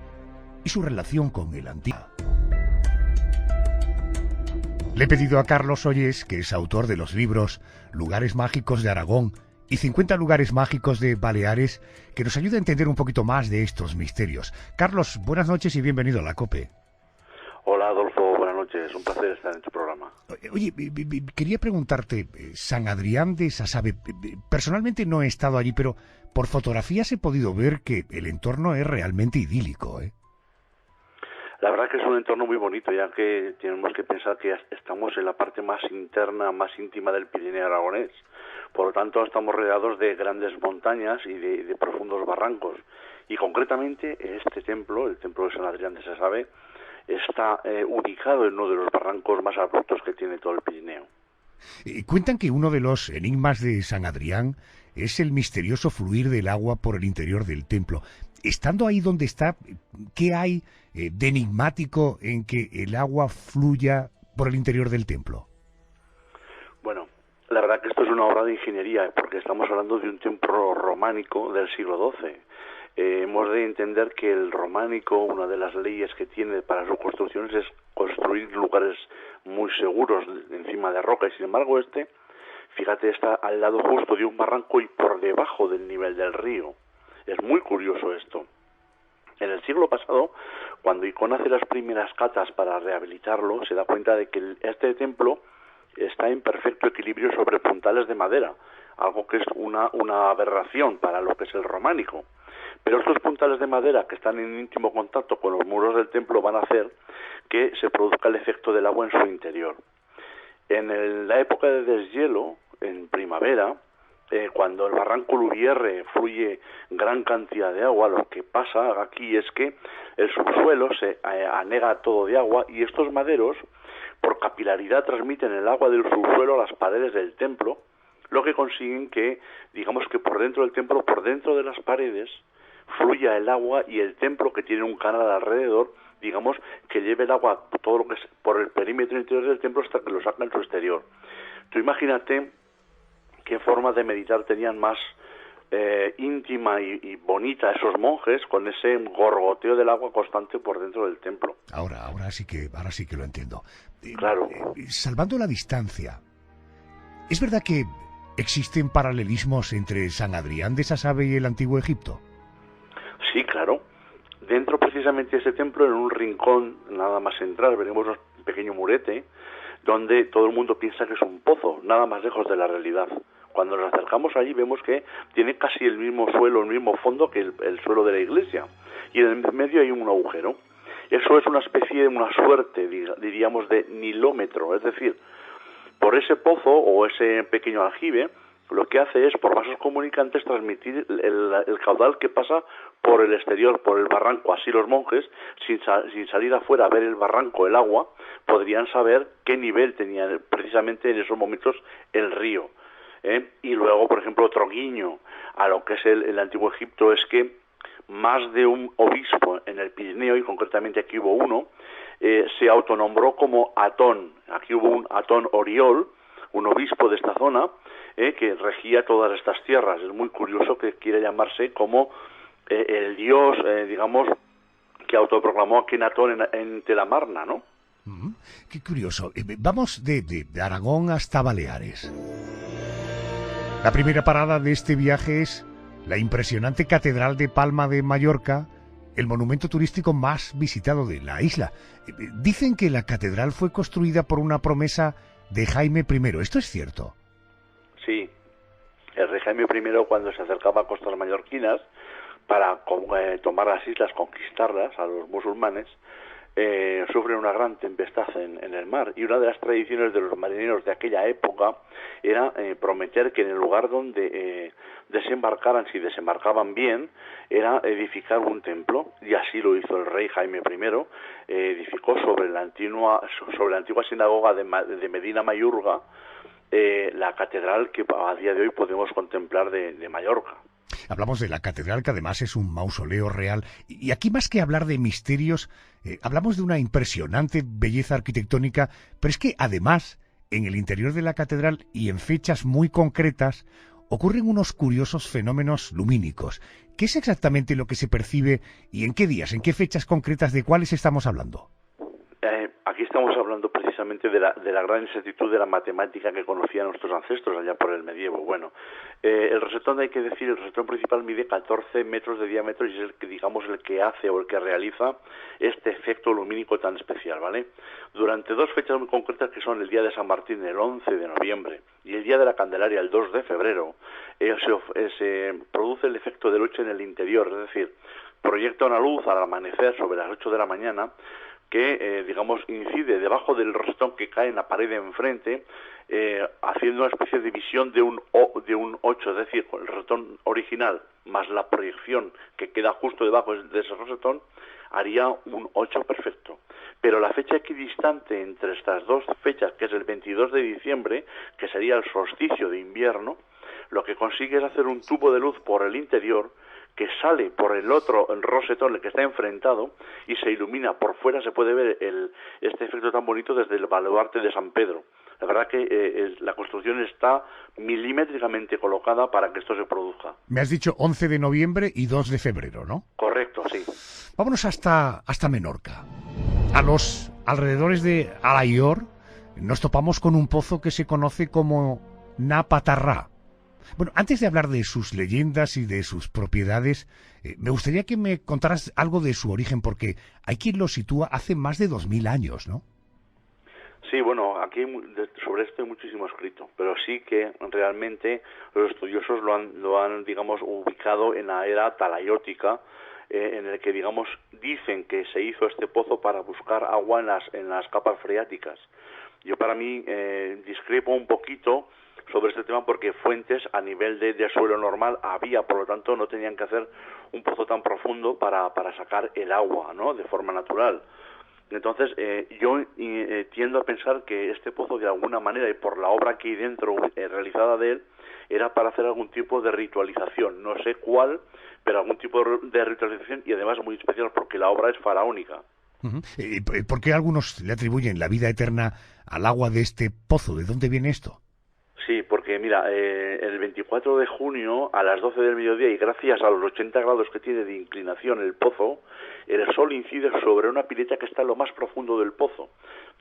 y su relación con el antiguo. Le he pedido a Carlos Ollés, que es autor de los libros Lugares Mágicos de Aragón y 50 Lugares Mágicos de Baleares, que nos ayude a entender un poquito más de estos misterios. Carlos, buenas noches y bienvenido a la COPE. Hola Adolfo, buenas noches, un placer estar en tu programa. Oye, quería preguntarte, San Adrián de Sasabe, personalmente no he estado allí, pero por fotografías he podido ver que el entorno es realmente idílico, ¿eh? La verdad que es un entorno muy bonito, ya que tenemos que pensar que estamos en la parte más interna, más íntima del Pirineo aragonés. Por lo tanto, estamos rodeados de grandes montañas y de profundos barrancos. Y concretamente, este templo, el templo de San Adrián de Sasabe, está ubicado en uno de los barrancos más abruptos que tiene todo el Pirineo. Cuentan que uno de los enigmas de San Adrián es el misterioso fluir del agua por el interior del templo. Estando ahí donde está, ¿qué hay de enigmático en que el agua fluya por el interior del templo? Bueno, la verdad que esto es una obra de ingeniería, porque estamos hablando de un templo románico del siglo XII. Hemos de entender que el románico, una de las leyes que tiene para sus construcciones es construir lugares muy seguros encima de roca, y sin embargo fíjate, está al lado justo de un barranco y por debajo del nivel del río. Es muy curioso esto. En el siglo pasado, cuando Icón hace las primeras catas para rehabilitarlo, se da cuenta de que este templo está en perfecto equilibrio sobre puntales de madera, algo que es una aberración para lo que es el románico. Pero estos puntales de madera que están en íntimo contacto con los muros del templo van a hacer que se produzca el efecto del agua en su interior. En la época de deshielo, en primavera, cuando el barranco Lubierre fluye gran cantidad de agua, lo que pasa aquí es que el subsuelo se anega todo de agua y estos maderos, por capilaridad, transmiten el agua del subsuelo a las paredes del templo, lo que consiguen que, digamos que por dentro del templo, por dentro de las paredes, fluya el agua y el templo, que tiene un canal alrededor, digamos que lleve el agua todo lo que es por el perímetro interior del templo hasta que lo saca en su exterior. Tú imagínate qué forma de meditar tenían más íntima y bonita esos monjes con ese gorgoteo del agua constante por dentro del templo. Ahora sí que lo entiendo. Claro. Salvando la distancia, ¿es verdad que existen paralelismos entre San Adrián de Sasabe y el antiguo Egipto? Sí, claro. Dentro precisamente de ese templo, en un rincón nada más entrar, veremos un pequeño murete donde todo el mundo piensa que es un pozo, nada más lejos de la realidad. Cuando nos acercamos allí vemos que tiene casi el mismo suelo, el mismo fondo que el suelo de la iglesia, y en el medio hay un agujero. Eso es una especie de una suerte, diríamos, de nilómetro, es decir, por ese pozo o ese pequeño aljibe, lo que hace es, por vasos comunicantes, transmitir el caudal que pasa por el exterior, por el barranco. Así los monjes, sin salir afuera a ver el barranco, el agua, podrían saber qué nivel tenía precisamente en esos momentos el río. Y luego, por ejemplo, otro guiño a lo que es el antiguo Egipto es que más de un obispo en el Pirineo, y concretamente aquí hubo uno, se autonombró como Atón. Aquí hubo un Atón Oriol, un obispo de esta zona, que regía todas estas tierras. Es muy curioso que quiera llamarse como el dios, digamos, que autoproclamó a Akenatón en Telamarna, ¿no? Qué curioso. Vamos de Aragón hasta Baleares. La primera parada de este viaje es la impresionante Catedral de Palma de Mallorca, el monumento turístico más visitado de la isla. Dicen que la catedral fue construida por una promesa de Jaime I. ¿Esto es cierto? Sí. El rey Jaime I, cuando se acercaba a costas mallorquinas para tomar las islas, conquistarlas a los musulmanes, sufren una gran tempestad en el mar, y una de las tradiciones de los marineros de aquella época era prometer que en el lugar donde desembarcaran, si desembarcaban bien, era edificar un templo, y así lo hizo el rey Jaime I. Edificó sobre la antigua sinagoga de Medina Mayurga la catedral que a día de hoy podemos contemplar de Mallorca. Hablamos de la catedral, que además es un mausoleo real, y aquí, más que hablar de misterios, hablamos de una impresionante belleza arquitectónica, pero es que además, en el interior de la catedral y en fechas muy concretas, ocurren unos curiosos fenómenos lumínicos. ¿Qué es exactamente lo que se percibe y en qué días, en qué fechas concretas, de cuáles estamos hablando? Aquí estamos hablando precisamente de la gran exactitud de la matemática que conocían nuestros ancestros allá por el medievo. Bueno, el rosetón, hay que decir, el rosetón principal mide 14 metros de diámetro y es el que, digamos, el que hace o el que realiza este efecto lumínico tan especial, ¿vale? Durante dos fechas muy concretas, que son el día de San Martín, el 11 de noviembre, y el día de la Candelaria, el 2 de febrero, se produce el efecto de luz en el interior, es decir, proyecta una luz al amanecer sobre las 8 de la mañana, que, digamos, incide debajo del rosetón que cae en la pared de enfrente, haciendo una especie de visión de un 8, es decir, el rosetón original más la proyección que queda justo debajo de ese rosetón, haría un 8 perfecto. Pero la fecha equidistante entre estas dos fechas, que es el 22 de diciembre, que sería el solsticio de invierno, lo que consigue es hacer un tubo de luz por el interior, que sale por el otro, el rosetón, el que está enfrentado, y se ilumina por fuera. Se puede ver este efecto tan bonito desde el baluarte de San Pedro. La verdad que la construcción está milimétricamente colocada para que esto se produzca. Me has dicho 11 de noviembre y 2 de febrero, ¿no? Correcto, sí. Vámonos hasta Menorca. A los alrededores de Alaior nos topamos con un pozo que se conoce como Na Patarrá. Bueno, antes de hablar de sus leyendas y de sus propiedades, me gustaría que me contaras algo de su origen, porque hay quien lo sitúa hace más de 2000 años, ¿no? Sí, bueno, aquí sobre esto hay muchísimo escrito, pero sí que realmente los estudiosos lo han digamos, ubicado en la era talayótica, en el que, digamos, dicen que se hizo este pozo para buscar agua en las capas freáticas. Yo, para mí, discrepo un poquito sobre este tema, porque fuentes a nivel de suelo normal había, por lo tanto no tenían que hacer un pozo tan profundo para sacar el agua, ¿no?, de forma natural. Entonces yo tiendo a pensar que este pozo, de alguna manera, y por la obra que hay dentro realizada de él, era para hacer algún tipo de ritualización, no sé cuál, pero algún tipo de ritualización, y además muy especial porque la obra es faraónica. ¿Por qué algunos le atribuyen la vida eterna al agua de este pozo? ¿De dónde viene esto? Sí, porque mira, el 24 de junio a las 12 del mediodía, y gracias a los 80 grados que tiene de inclinación el pozo, el sol incide sobre una pileta que está en lo más profundo del pozo.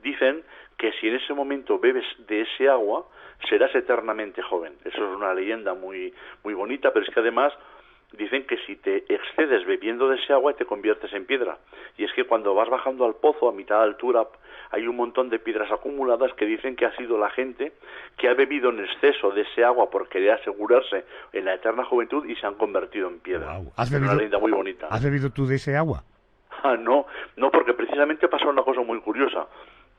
Dicen que si en ese momento bebes de ese agua, serás eternamente joven. Eso es una leyenda muy, muy bonita, pero es que además dicen que si te excedes bebiendo de ese agua te conviertes en piedra. Y es que cuando vas bajando al pozo a mitad de altura hay un montón de piedras acumuladas que dicen que ha sido la gente que ha bebido en exceso de ese agua por querer asegurarse en la eterna juventud y se han convertido en piedra. Wow. Es una leyenda muy bonita. ¿Has bebido tú de ese agua? No, porque precisamente pasó una cosa muy curiosa.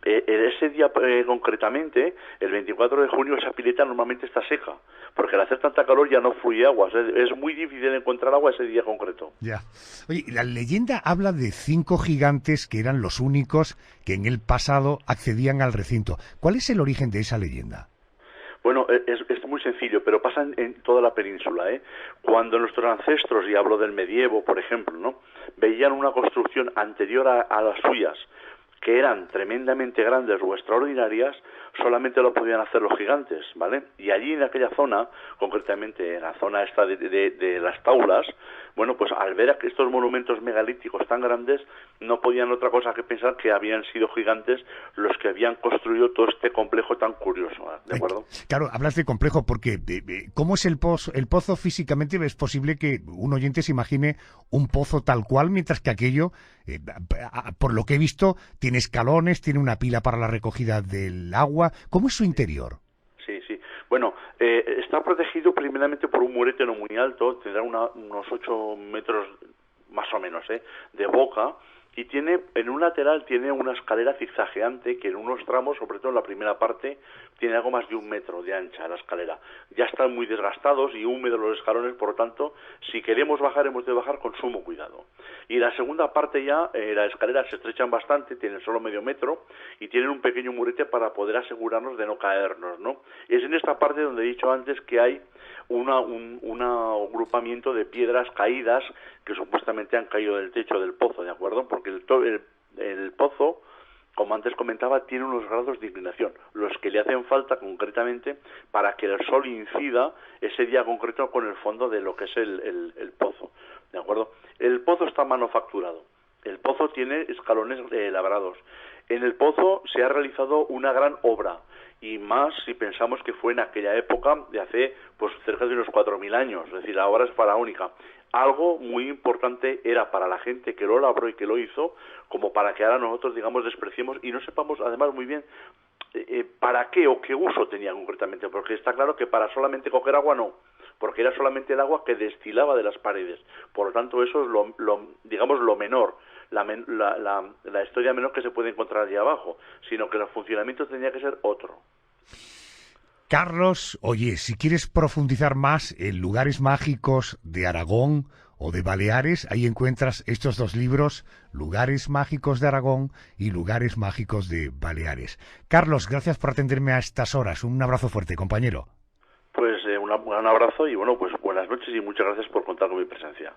Ese día concretamente, el 24 de junio, esa pileta normalmente está seca, porque al hacer tanta calor ya no fluye agua. Es muy difícil encontrar agua ese día concreto. Ya. Oye, la leyenda habla de 5 gigantes que eran los únicos que en el pasado accedían al recinto. ¿Cuál es el origen de esa leyenda? Bueno, es muy sencillo, pero pasa en toda la península, ¿eh? Cuando nuestros ancestros, y hablo del medievo, por ejemplo, ¿no?, veían una construcción anterior a las suyas, que eran tremendamente grandes o extraordinarias, solamente lo podían hacer los gigantes, ¿vale? Y allí en aquella zona, concretamente en la zona esta de las Taulas, bueno, pues al ver estos monumentos megalíticos tan grandes, no podían otra cosa que pensar que habían sido gigantes los que habían construido todo este complejo tan curioso, ¿de acuerdo? Claro, hablas de complejo porque ¿cómo es el pozo físicamente? Es posible que un oyente se imagine un pozo tal cual, mientras que aquello, por lo que he visto, tiene escalones, tiene una pila para la recogida del agua. ¿Cómo es su interior? Sí. Bueno, está protegido primeramente por un murete no muy alto, tendrá unos 8 metros más o menos, de boca, y tiene, en un lateral tiene una escalera zigzagueante que en unos tramos, sobre todo en la primera parte, tiene algo más de 1 metro de ancha la escalera. Ya están muy desgastados y húmedos los escalones, por lo tanto, si queremos bajar, hemos de bajar con sumo cuidado. Y la segunda parte ya, las escaleras se estrechan bastante, tienen solo medio metro, y tienen un pequeño murete para poder asegurarnos de no caernos, ¿no? Es en esta parte donde he dicho antes que hay un agrupamiento de piedras caídas que supuestamente han caído del techo del pozo, ¿de acuerdo? Porque el pozo, como antes comentaba, tiene unos grados de inclinación, los que le hacen falta concretamente para que el sol incida ese día concreto con el fondo de lo que es el pozo, ¿de acuerdo? El pozo está manufacturado, el pozo tiene escalones labrados. En el pozo se ha realizado una gran obra, y más si pensamos que fue en aquella época de hace pues cerca de unos 4.000 años, es decir, la obra es faraónica. Algo muy importante era para la gente que lo labró y que lo hizo, como para que ahora nosotros, digamos, despreciemos y no sepamos además muy bien para qué o qué uso tenía concretamente, porque está claro que para solamente coger agua no, porque era solamente el agua que destilaba de las paredes. Por lo tanto, eso es lo menor, la historia menor que se puede encontrar allí abajo, sino que el funcionamiento tenía que ser otro. Carlos, oye, si quieres profundizar más en lugares mágicos de Aragón o de Baleares, ahí encuentras estos 2 libros, Lugares mágicos de Aragón y Lugares mágicos de Baleares. Carlos, gracias por atenderme a estas horas. Un abrazo fuerte, compañero. Pues un abrazo y bueno, pues buenas noches y muchas gracias por contar con mi presencia.